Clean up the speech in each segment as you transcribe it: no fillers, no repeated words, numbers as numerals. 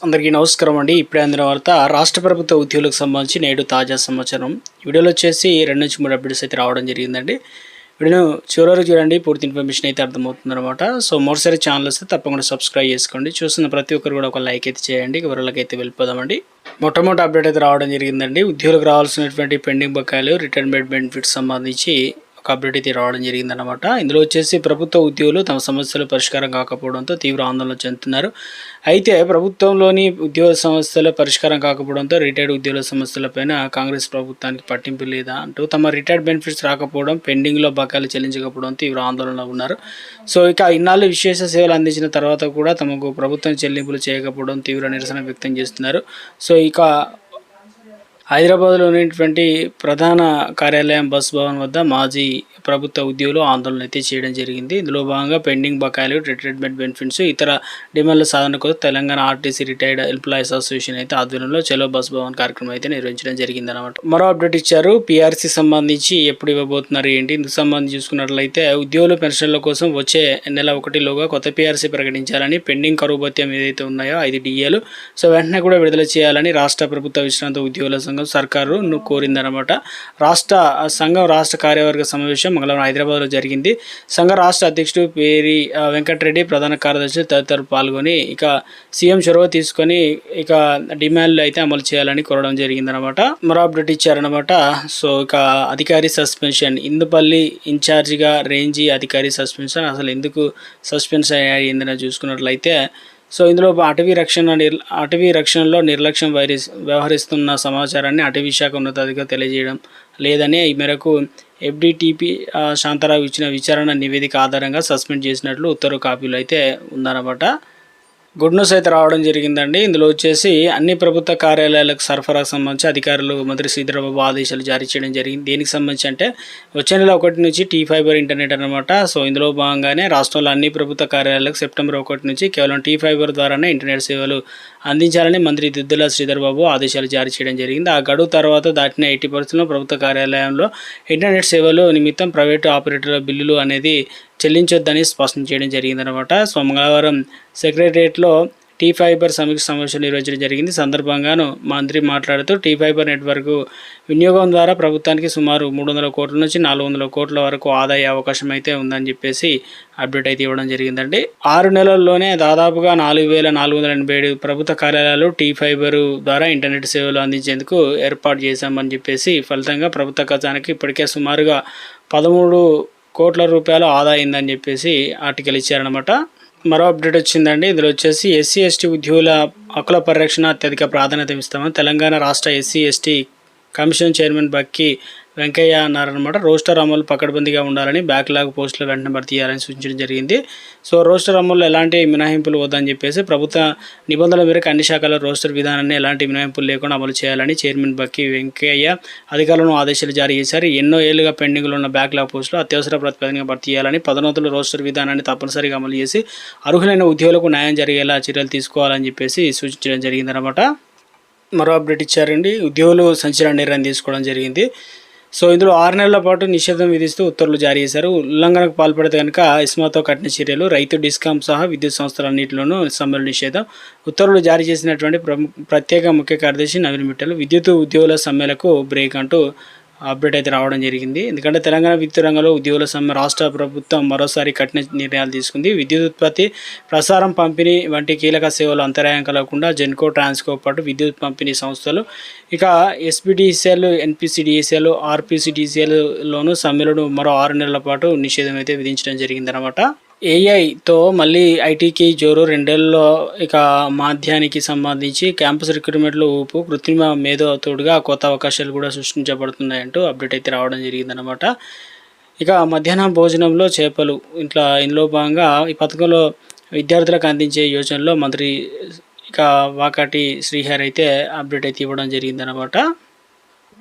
అందరికీ నమస్కారం అండి. ఇప్పుడే అందిన వార్త రాష్ట్ర ప్రభుత్వ ఉద్యోగులకు సంబంధించి నేడు తాజా సమాచారం. వీడియోలో వచ్చేసి 2 నుంచి 3 అప్డేట్స్ అయితే రావడం జరిగిందండి. వీడియోను చివరి వరకు చూడండి, పూర్తి ఇన్ఫర్మేషన్ అయితే అర్థమవుతుందన్నమాట. సో మరోసారి ఛానల్ వస్తే తప్పకుండా సబ్స్క్రైబ్ చేసుకోండి. చూస్తున్న ప్రతి ఒక్కరు కూడా ఒక లైక్ అయితే చేయండి. వివరాలకు అయితే వెళ్ళిపోదామండి. మొట్టమొదటి అప్డేట్ అయితే రావడం జరిగిందండి. ఉద్యోగులకు రావాల్సినటువంటి పెండింగ్ బకాయిలు, రిటైర్మెంట్ బెనిఫిట్స్ సంబంధించి ఒక అప్డేట్ అయితే రావడం జరిగిందనమాట. ఇందులో వచ్చేసి ప్రభుత్వ ఉద్యోగులు తమ సమస్యలు పరిష్కారం కాకపోవడంతో తీవ్ర ఆందోళన చెందుతున్నారు. అయితే ప్రభుత్వంలోని ఉద్యోగ సమస్యల పరిష్కారం కాకపోవడంతో రిటైర్డ్ ఉద్యోగుల సమస్యలపైన కాంగ్రెస్ ప్రభుత్వానికి పట్టింపు లేదా అంటూ తమ రిటైర్డ్ బెనిఫిట్స్ రాకపోవడం, పెండింగ్లో బకాయిలు చెల్లించకపోవడం తీవ్ర ఆందోళనలో ఉన్నారు. సో ఇక ఇన్నాళ్ళు విశేష సేవలు అందించిన తర్వాత కూడా తమకు ప్రభుత్వం చెల్లింపులు చేయకపోవడం తీవ్ర నిరసన వ్యక్తం చేస్తున్నారు. సో ఇక హైదరాబాద్లో ఉన్నటువంటి ప్రధాన కార్యాలయం బస్ భవన్ వద్ద మాజీ ప్రభుత్వ ఉద్యోగులు ఆందోళన అయితే చేయడం జరిగింది. ఇందులో భాగంగా పెండింగ్ బకాయిలు, రిటైర్మెంట్ బెనిఫిట్స్, ఇతర డిమాండ్ల సాధన కోసం Telangana RTC retired employees association అయితే ఆధ్వర్యంలో చలో బస్ భవన్ కార్యక్రమం అయితే నిర్వహించడం జరిగింది అనమాట. మరో అప్డేట్ ఇచ్చారు. పీఆర్సీ సంబంధించి ఎప్పుడు ఇవ్వబోతున్నారు ఏంటి, ఇందుకు సంబంధించి చూసుకున్నట్లయితే ఉద్యోగుల పెన్షన్ల కోసం వచ్చే నెల 1లోగా కొత్త పీఆర్సీ ప్రకటించాలని, పెండింగ్ కరువు భత్యం ఏదైతే ఉన్నాయో 5 DAలు సో వెంటనే కూడా విడుదల చేయాలని రాష్ట్ర ప్రభుత్వ విశ్రాంత ఉద్యోగుల సంఘం సర్కారును కోరిందనమాట. రాష్ట్ర కార్యవర్గ సమావేశం మంగళవారం హైదరాబాద్లో జరిగింది. సంఘ రాష్ట్ర అధ్యక్షుడు పేరి వెంకటరెడ్డి, ప్రధాన కార్యదర్శి తదితరులు పాల్గొని ఇక సీఎం చొరవ తీసుకొని ఇక డిమాండ్లు అయితే అమలు చేయాలని కోరడం జరిగిందనమాట. మరో అప్డేట్ ఇచ్చారనమాట. సో ఇక అధికారి సస్పెన్షన్, ఇందుపల్లి ఇన్ఛార్జిగా రేంజీ అధికారి సస్పెన్షన్. అసలు ఎందుకు సస్పెన్షన్ అయ్యిందని చూసుకున్నట్లయితే సో ఇందులో అటవీ రక్షణలో నిర్లక్ష్యం వ్యవహరిస్తున్న సమాచారాన్ని అటవీ శాఖ ఉన్నతాధికారులు తెలియజేయడం లేదని, ఈ మేరకు FDTP శాంతారావు ఇచ్చిన విచారణ నివేదిక ఆధారంగా సస్పెండ్ చేసినట్లు ఉత్తర్వు కాపీలు అయితే ఉందన్నమాట. గుడ్ న్యూస్ అయితే రావడం జరిగిందండి. ఇందులో వచ్చేసి అన్ని ప్రభుత్వ కార్యాలయాలకు సరఫరాకు సంబంధించి అధికారులు మంత్రి శ్రీధరబాబు ఆదేశాలు జారీ చేయడం జరిగింది. దేనికి సంబంధించి అంటే వచ్చే నెల 1 నుంచి T-Fiber ఇంటర్నెట్ అనమాట. సో ఇందులో భాగంగానే రాష్ట్రంలో అన్ని ప్రభుత్వ కార్యాలయాలకు సెప్టెంబర్ 1 నుంచి కేవలం T-Fiber ద్వారానే ఇంటర్నెట్ సేవలు అందించాలని మంత్రి దుద్దిల శ్రీధరబాబు ఆదేశాలు జారీ చేయడం జరిగింది. ఆ గడువు తర్వాత దాటిన 80% ప్రభుత్వ కార్యాలయంలో ఇంటర్నెట్ సేవలు నిమిత్తం ప్రైవేటు ఆపరేటర్ల బిల్లులు అనేది చెల్లించొద్దని స్పష్టం చేయడం జరిగిందనమాట. సో మంగళవారం సెక్రటరియట్లో T-Fiber సమీక్ష సమావేశం నిర్వహించడం జరిగింది. సందర్భంగాను మంత్రి మాట్లాడుతూ T-Fiber నెట్వర్క్ వినియోగం ద్వారా ప్రభుత్వానికి సుమారు 300 కోట్ల నుంచి 400 కోట్ల వరకు ఆదాయ అవకాశం అయితే ఉందని చెప్పేసి అప్డేట్ అయితే ఇవ్వడం జరిగిందండి. 6 నెలల్లోనే దాదాపుగా 4487 ప్రభుత్వ కార్యాలయాలు T-Fiber ద్వారా ఇంటర్నెట్ సేవలు అందించేందుకు ఏర్పాటు చేశామని చెప్పేసి ఫలితంగా ప్రభుత్వ ఖజానాకి ఇప్పటికే సుమారుగా 13 కోట్ల రూపాయలు ఆదా అయిందని చెప్పేసి ఆర్టికల్ ఇచ్చారనమాట. మరో అప్డేట్ వచ్చిందండి. ఇందులో వచ్చేసి SC/ST ఉద్యోగుల హక్కుల పరిరక్షణ అత్యధిక ప్రాధాన్యత ఇస్తామని తెలంగాణ రాష్ట్ర SC/ST కమిషన్ చైర్మన్ బక్కి వెంకయ్య అన్నారనమాట. రోస్టర్ అమలు పకడ్బందీగా ఉండాలని, బ్యాక్లాగ్ పోస్టులు వెంటనే భర్తీ చేయాలని సూచించడం జరిగింది. సో రోస్టర్ అమలులో ఎలాంటి మినహాయింపులు వద్దని చెప్పేసి ప్రభుత్వ నిబంధనల మేరకు అన్ని శాఖల రోస్టర్ విధానాన్ని ఎలాంటి మినహాయింపులు లేకుండా అమలు చేయాలని చైర్మన్ బక్కి వెంకయ్య అధికారులను ఆదేశాలు జారీ చేశారు. ఎన్నో ఏళ్లుగా పెండింగ్లో ఉన్న బ్యాక్లాగ్ పోస్టులు అత్యవసర ప్రతిపాదనగా భర్తీ చేయాలని, పదోన్నతుల రోస్టర్ విధానాన్ని తప్పనిసరిగా అమలు చేసి అర్హులైన ఉద్యోగులకు న్యాయం జరిగేలా చర్యలు తీసుకోవాలని చెప్పేసి సూచించడం జరిగిందనమాట. మరో అప్డేట్ ఇచ్చారండి. ఉద్యోగులు సంచలన నిర్ణయం తీసుకోవడం జరిగింది. సో ఇందులో 6 నెలల పాటు నిషేధం విధిస్తూ ఉత్తర్వులు జారీ చేశారు. ఉల్లంఘనకు పాల్పడితే కనుక ఇస్మాతో కఠిన చర్యలు, రైతు డిస్కాం సహా విద్యుత్ సంస్థలన్నింటిలోనూ సమ్మెల నిషేధం. ఉత్తర్వులు జారీ చేసినటువంటి ప్రత్యేక ముఖ్య కార్యదర్శి నవీన్ మిట్టల్ విద్యుత్ ఉద్యోగుల సమ్మెలకు బ్రేక్ అంటూ అప్డేట్ అయితే రావడం జరిగింది. ఎందుకంటే తెలంగాణ విద్యుత్ రంగంలో ఉద్యోగుల సమ్మె రాష్ట్ర ప్రభుత్వం మరోసారి కఠిన నిర్ణయాలు తీసుకుంది. విద్యుత్ ఉత్పత్తి, ప్రసారం, పంపిణీ వంటి కీలక సేవలు అంతరాయం కలగకుండా జెన్కో, ట్రాన్స్కో పాటు విద్యుత్ పంపిణీ సంస్థలు ఇక SPDCL, NPCDCL, RPCDCLలోనూ సమ్మెలను మరో 6 నెలల పాటు నిషేధం అయితే విధించడం జరిగిందనమాట. AIతో మళ్ళీ ఐటీకి జోరు. 2 ఏళ్లలో ఇక మాధ్యానికి సంబంధించి క్యాంపస్ రిక్రూట్మెంట్లో ఊపు, కృత్రిమ మేధో తోడుగా కొత్త అవకాశాలు కూడా సృష్టించబడుతున్నాయంటూ అప్డేట్ అయితే రావడం జరిగిందనమాట. ఇక మధ్యాహ్నం భోజనంలో చేపలు ఇందులో భాగంగా ఈ పథకంలో విద్యార్థులకు అందించే యోజనలో మంత్రి ఇక వాకాటి శ్రీహరి అయితే అప్డేట్ అయితే ఇవ్వడం జరిగిందనమాట.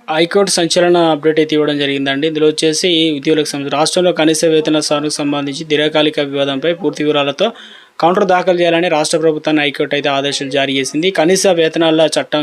హైకోర్టు సంచలన అప్డేట్ అయితే ఇవ్వడం జరిగిందండి. ఇందులో వచ్చేసి ఉద్యోగులకు సంబంధించి రాష్ట్రంలో కనీస వేతన సవరణకు సంబంధించి దీర్ఘకాలిక వివాదంపై పూర్తి వివరాలతో కౌంటర్ దాఖలు చేయాలని రాష్ట్ర ప్రభుత్వాన్ని హైకోర్టు అయితే ఆదేశాలు జారీ చేసింది. కనీస వేతనాల చట్టం